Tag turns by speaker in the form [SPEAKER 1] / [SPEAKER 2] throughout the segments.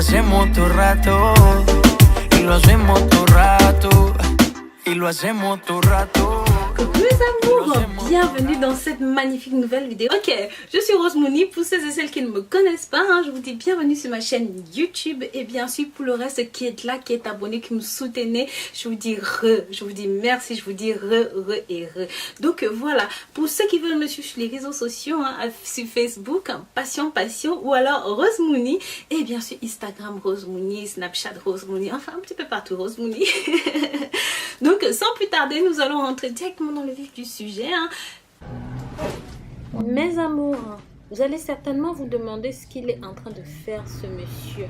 [SPEAKER 1] hacemos todo rato, y lo hacemos todo rato, y lo hacemos todo rato.
[SPEAKER 2] Coucou mes amours, bienvenue dans cette magnifique nouvelle vidéo. Ok, je suis Rose Mouni, pour ceux et celles qui ne me connaissent pas, je vous dis bienvenue sur ma chaîne YouTube. Et bien sûr pour le reste qui est là, qui est abonné, qui me soutenez, je vous dis je vous dis merci, je vous dis re. Donc voilà, pour ceux qui veulent me suivre sur les réseaux sociaux, sur Facebook, Passion, ou alors Rose Mouni. Et bien sûr Instagram Rose Mouni, Snapchat Rose Mouni, enfin un petit peu partout Rose Mouni. Donc sans plus tarder, nous allons rentrer directement dans le vif du sujet. Mes amours, vous allez certainement vous demander ce qu'il est en train de faire ce monsieur,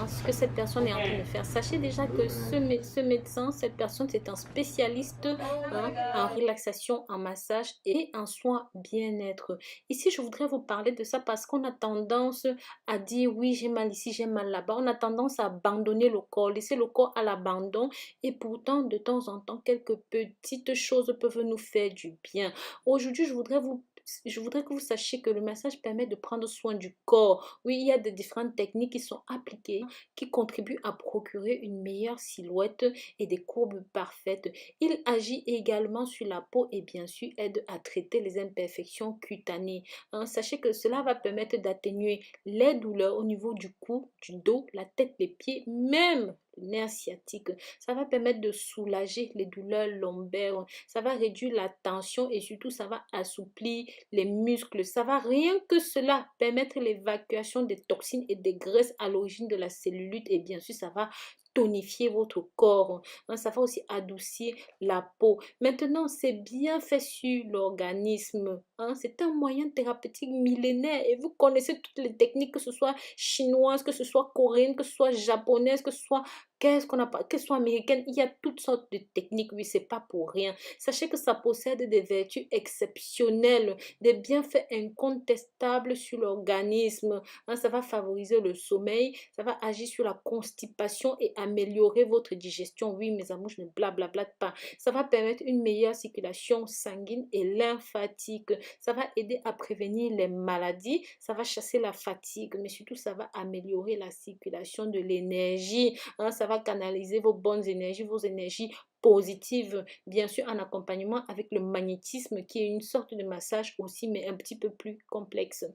[SPEAKER 2] ce que cette personne est en train de faire. Sachez déjà que ce médecin, cette personne, c'est un spécialiste en relaxation, en massage et en soins bien-être. Ici, je voudrais vous parler de ça parce qu'on a tendance à dire oui, j'ai mal ici, j'ai mal là-bas. On a tendance à abandonner le corps, laisser le corps à l'abandon, et pourtant, de temps en temps, quelques petites choses peuvent nous faire du bien. Aujourd'hui, je voudrais que vous sachiez que le massage permet de prendre soin du corps. Oui, il y a de différentes techniques qui sont appliquées, qui contribuent à procurer une meilleure silhouette et des courbes parfaites. Il agit également sur la peau et bien sûr aide à traiter les imperfections cutanées. Sachez que cela va permettre d'atténuer les douleurs au niveau du cou, du dos, la tête, les pieds, même le nerf sciatique. Ça va permettre de soulager les douleurs lombaires, ça va réduire la tension et surtout ça va assouplir les muscles. Ça va rien que cela permettre l'évacuation des toxines et des graisses à l'origine de la cellulite, et bien sûr ça va tonifier votre corps, ça va aussi adoucir la peau. Maintenant, c'est bien fait sur l'organisme, c'est un moyen thérapeutique millénaire et vous connaissez toutes les techniques, que ce soit chinoise, que ce soit coréenne, que ce soit japonaise, que ce soit qu'est-ce que ce soit américaine, il y a toutes sortes de techniques. Oui, c'est pas pour rien. Sachez que ça possède des vertus exceptionnelles, des bienfaits incontestables sur l'organisme. Ça va favoriser le sommeil, ça va agir sur la constipation et améliorer votre digestion. Oui, mes amours, je ne blablabla pas. Ça va permettre une meilleure circulation sanguine et lymphatique. Ça va aider à prévenir les maladies, ça va chasser la fatigue, mais surtout ça va améliorer la circulation de l'énergie. Ça va canaliser vos bonnes énergies, vos énergies positives, bien sûr en accompagnement avec le magnétisme qui est une sorte de massage aussi, mais un petit peu plus complexe.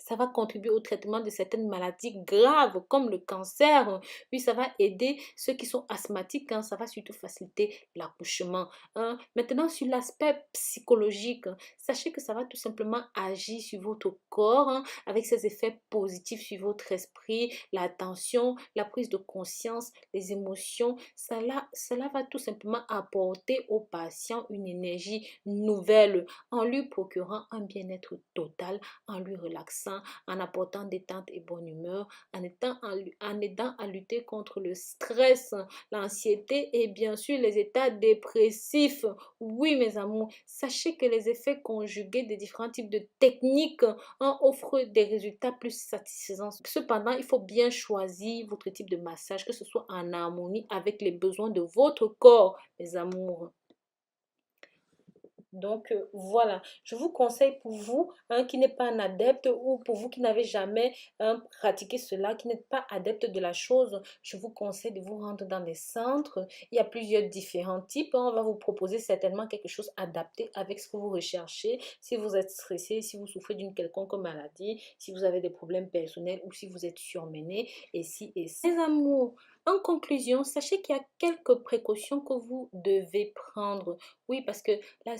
[SPEAKER 2] Ça va contribuer au traitement de certaines maladies graves comme le cancer. Puis ça va aider ceux qui sont asthmatiques. Ça va surtout faciliter l'accouchement. Maintenant, sur l'aspect psychologique, sachez que ça va tout simplement agir sur votre corps avec ses effets positifs sur votre esprit, l'attention, la prise de conscience, les émotions. Cela va tout simplement apporter au patient une énergie nouvelle en lui procurant un bien-être total, en lui relaxant, en apportant détente et bonne humeur, en aidant à lutter contre le stress, l'anxiété et bien sûr les états dépressifs. Oui, mes amours, sachez que les effets conjugués des différents types de techniques offrent des résultats plus satisfaisants. Cependant, il faut bien choisir votre type de massage, que ce soit en harmonie avec les besoins de votre corps, mes amours. Donc voilà, je vous conseille pour vous qui n'êtes pas un adepte, ou pour vous qui n'avez jamais pratiqué cela, qui n'êtes pas adepte de la chose, je vous conseille de vous rendre dans des centres. Il y a plusieurs différents types. On va vous proposer certainement quelque chose adapté avec ce que vous recherchez. Si vous êtes stressé, si vous souffrez d'une quelconque maladie, si vous avez des problèmes personnels ou si vous êtes surmené, et si. Mes amours, en conclusion, sachez qu'il y a quelques précautions que vous devez prendre. Oui, parce que là,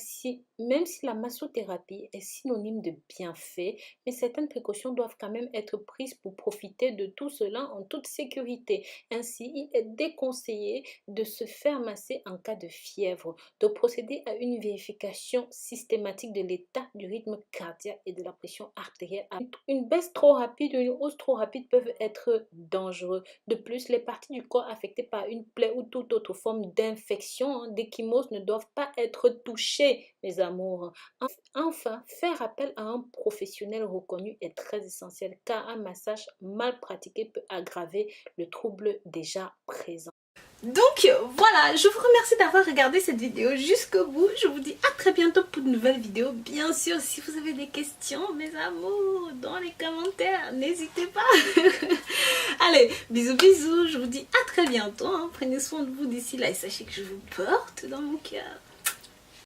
[SPEAKER 2] même si la massothérapie est synonyme de bienfait, mais certaines précautions doivent quand même être prises pour profiter de tout cela en toute sécurité. Ainsi, il est déconseillé de se faire masser en cas de fièvre, de procéder à une vérification systématique de l'état du rythme cardiaque et de la pression artérielle. Une baisse trop rapide ou une hausse trop rapide peuvent être dangereux. De plus, les parties du corps affectées par une plaie ou toute autre forme d'infection, d'échymose, ne doivent pas être touchées, mes amours. Enfin, faire appel à un professionnel reconnu est très essentiel, car un massage mal pratiqué peut aggraver le trouble déjà présent.
[SPEAKER 3] Donc voilà, je vous remercie d'avoir regardé cette vidéo jusqu'au bout. Je vous dis à très bientôt pour de nouvelles vidéos. Bien sûr, si vous avez des questions, mes amours, dans les commentaires, n'hésitez pas. Allez, bisous bisous, je vous dis à très bientôt. Hein. Prenez soin de vous d'ici là et sachez que je vous porte dans mon cœur.